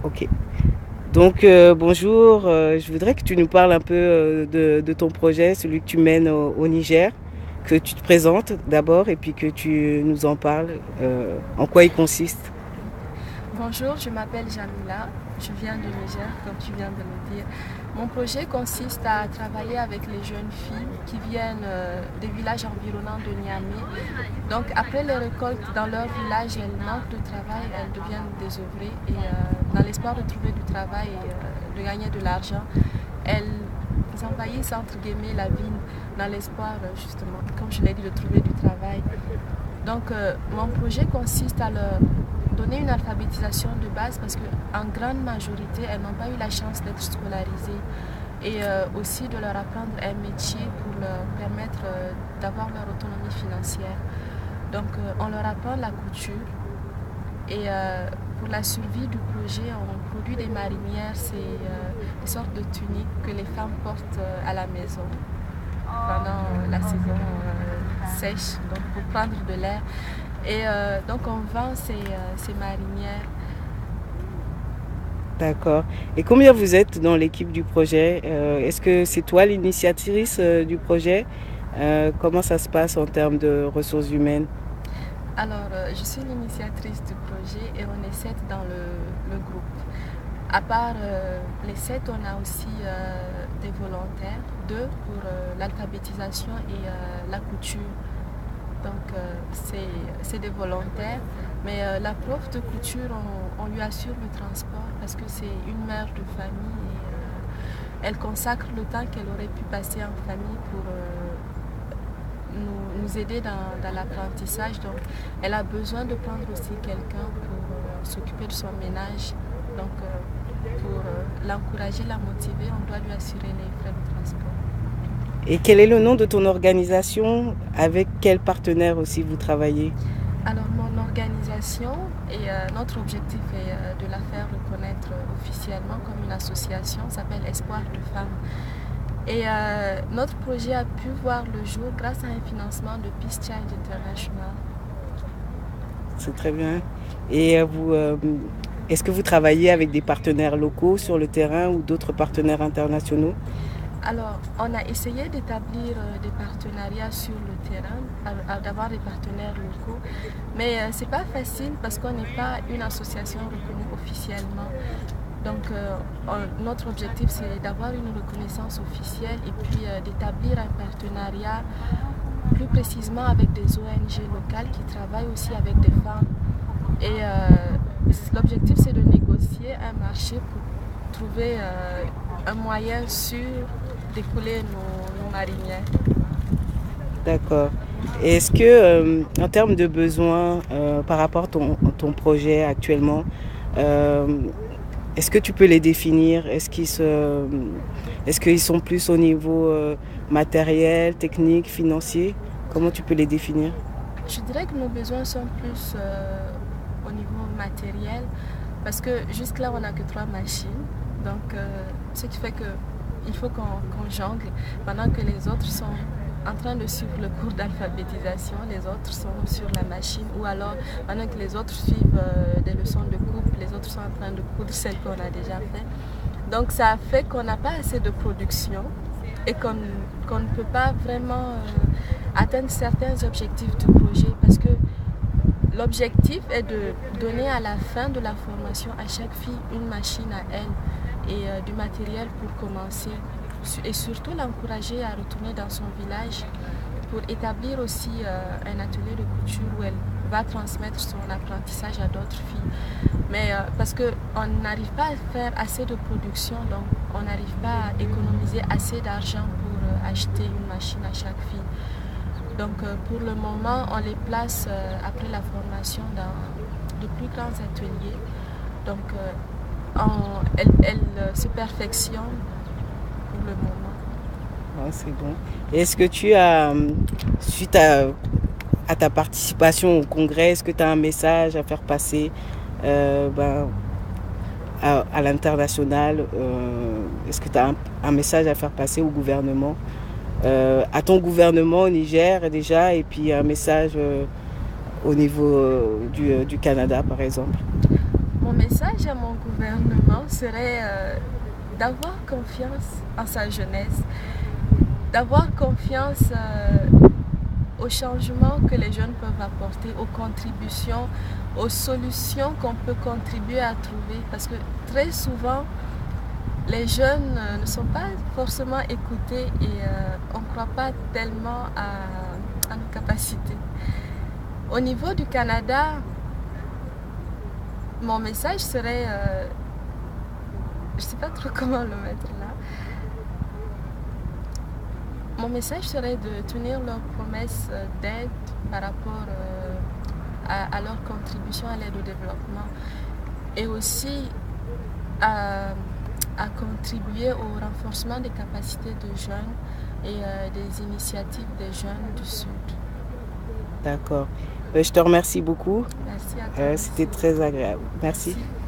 Ok. Donc, bonjour, je voudrais que tu nous parles un peu de ton projet, celui que tu mènes au Niger, que tu te présentes d'abord et puis que tu nous en parles, en quoi il consiste. Bonjour, je m'appelle Jamila, je viens du Niger, comme tu viens de le dire. Mon projet consiste à travailler avec les jeunes filles qui viennent des villages environnants de Niamey. Donc après les récoltes dans leur village, elles manquent de travail, elles deviennent désœuvrées et dans l'espoir de trouver du travail et de gagner de l'argent, elles envahissent entre guillemets la ville dans l'espoir justement, comme je l'ai dit, de trouver du travail. Donc, mon projet consiste à leur donner une alphabétisation de base parce qu'en grande majorité, elles n'ont pas eu la chance d'être scolarisées et aussi de leur apprendre un métier pour leur permettre d'avoir leur autonomie financière. Donc, on leur apprend la couture et pour la survie du projet, on produit des marinières, c'est des sortes de tuniques que les femmes portent à la maison pendant la saison sèche, donc pour prendre de l'air. Et donc on vend ces marinières. D'accord. Et combien vous êtes dans l'équipe du projet? Est-ce que c'est toi l'initiatrice du projet? Comment ça se passe en termes de ressources humaines? Alors je suis l'initiatrice du projet et on est 7 dans le groupe. À part les 7, on a aussi des volontaires, 2 pour l'alphabétisation et la couture. Donc c'est des volontaires. Mais la prof de couture, on lui assure le transport parce que c'est une mère de famille et elle consacre le temps qu'elle aurait pu passer en famille pour nous aider dans l'apprentissage. Donc elle a besoin de prendre aussi quelqu'un pour s'occuper de son ménage. Donc pour l'encourager, la motiver, on doit lui assurer les frais de transport. Et quel est le nom de ton organisation? Avec quel partenaire aussi vous travaillez? Alors mon organisation et notre objectif est de la faire reconnaître officiellement comme une association, s'appelle Espoir de femmes. Et notre projet a pu voir le jour grâce à un financement de Peace Child International. C'est très bien. Et est-ce que vous travaillez avec des partenaires locaux sur le terrain ou d'autres partenaires internationaux? Alors, on a essayé d'établir des partenariats sur le terrain, d'avoir des partenaires locaux, mais c'est pas facile parce qu'on n'est pas une association reconnue officiellement. Donc, notre objectif, c'est d'avoir une reconnaissance officielle et puis d'établir un partenariat plus précisément avec des ONG locales qui travaillent aussi avec des femmes. Et l'objectif, c'est de négocier un marché pour trouver un moyen sûr d'écouler nos marinières. D'accord. Et est-ce que, en termes de besoins, par rapport à ton projet actuellement, euh, est-ce que tu peux les définir? Est-ce qu'ils sont plus au niveau matériel, technique, financier? Comment tu peux les définir? Je dirais que nos besoins sont plus au niveau matériel parce que jusque-là, on n'a que 3 machines. Donc, ce qui fait qu'il faut qu'on jongle pendant que les autres sont en train de suivre le cours d'alphabétisation, les autres sont sur la machine ou alors pendant que les autres suivent des leçons de coupe, les autres sont en train de coudre celles qu'on a déjà fait. Donc ça fait qu'on n'a pas assez de production et qu'on ne peut pas vraiment atteindre certains objectifs du projet parce que l'objectif est de donner à la fin de la formation à chaque fille une machine à elle et du matériel pour commencer et surtout l'encourager à retourner dans son village pour établir aussi un atelier de couture où elle va transmettre son apprentissage à d'autres filles. Mais parce qu'on n'arrive pas à faire assez de production, donc on n'arrive pas à économiser assez d'argent pour acheter une machine à chaque fille. Donc pour le moment, on les place après la formation dans de plus grands ateliers. Donc elles se perfectionnent pour le moment. Ah, c'est bon. Et est-ce que tu as, suite à ta participation au congrès, est-ce que tu as un message à faire passer ben, à l'international? Est-ce que tu as un message à faire passer au gouvernement, à ton gouvernement au Niger déjà, et puis un message au niveau du Canada, par exemple? Mon Mon message à mon gouvernement serait d'avoir confiance en sa jeunesse, d'avoir confiance aux changements que les jeunes peuvent apporter, aux contributions, aux solutions qu'on peut contribuer à trouver. Parce que très souvent, les jeunes ne sont pas forcément écoutés et on ne croit pas tellement à nos capacités. Au niveau du Canada, mon message serait, je ne sais pas trop comment le mettre là, mon message serait de tenir leurs promesses d'aide par rapport à leur contribution à l'aide au développement et aussi à contribuer au renforcement des capacités de jeunes et des initiatives des jeunes du Sud. D'accord. Je te remercie beaucoup. Merci à toi. C'était très agréable. Merci. Merci.